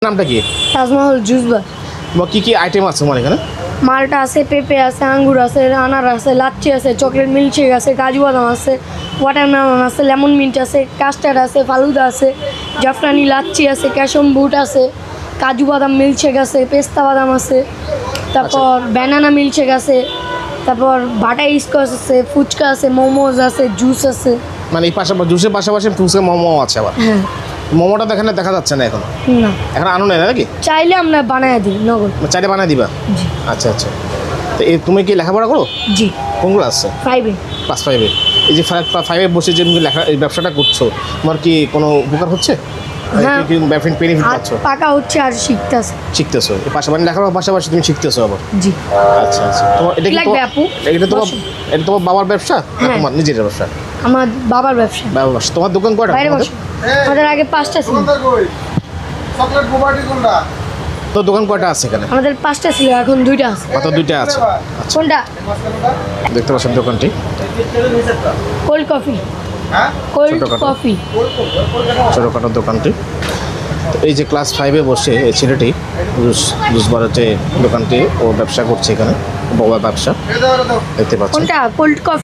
নামটা কি? Taj Mahal juice bar. কি কি আইটেম আছে তোমার এখানে? মালটা আছে, পেঁপে আছে, আঙ্গুর আছে, আনার আছে, লাচ্ছি আছে, চকলেট মিল্কশেক আছে, কাজু বাদাম আছে, ওয়াটারমেলন আছে, লেমন মিন্ট আছে, কাস্টার্ড আছে, ফালুদা আছে, জাফরানি লাচ্ছি আছে, ক্যাশম বুট আছে, কাজু বাদাম মিল্কশেক আছে, পেস্তা বাদাম আছে, তারপর ব্যানানা মিল্কশেক আছে, তারপর বাটার স্কচ আছে, ফুচকা আছে, মোমোজ আছে, জুস আছে। মানে এই পাশাপাশি জুসের পাশাপাশি ফুচকা মোমো আছে আবার। হ্যাঁ। মোমোটা তো এখানে দেখা যাচ্ছে না এখন। না, এখন আনো না নাকি? চাইলে আমরা বানায় দিই নগদ। চাইলে বানাই দিবা? জি। আচ্ছা আচ্ছা। তো এই তুমি কি লেখাপড়া করো? জি। কোন ক্লাসে? 5-এ। ক্লাস 5-এ। এই যে 5-এ বসে যে তুমি লেখা এই ব্যবসাটা করছো, তোমার কি কোনো উপকার হচ্ছে? হ্যাঁ। কি বেনিফিট আর পাচ্ছ? পাকা হচ্ছে আর শিখতেছে। শিখতেছো এই পাশাপাশি লেখাপড়ার পাশাপাশি তুমি শিখতেছো আবার। জি। আচ্ছা আচ্ছা। তোমার এটা কি লাগবে আপু? এটা তোমার বসো। এটা তোমার বাবার ব্যবসা না হ্যাঁ। তোমার নিজের ব্যবসা? আমার বাবার ব্যবসা। বাবার ব্যবসা। তোমার দোকান কয়টা? বাইরে বসো। আমাদের আগে 5টা ছিল। চকলেট গোবাটি কোনটা? তো দোকান কয়টা আছে এখানে? আমাদের 5টা ছিল, এখন 2টা আছে। মাত্র 2টা আছে। কোনটা? দেখতে পাচ্ছেন দোকানটি। Cold coffee. হ্যাঁ? কোল্ড ছোটখাটো। কফি। ছোটোখাটো দোকানটি। তো এই যে ক্লাস 5-এ বসে এই ছেলেটি জুস বারের যে দোকানটি ও ব্যবসা করছে এখানে, বড় ব্যবসা এটা দাও, এটা দাও। দেখতে পাচ্ছেন। কোনটা? Cold coffee.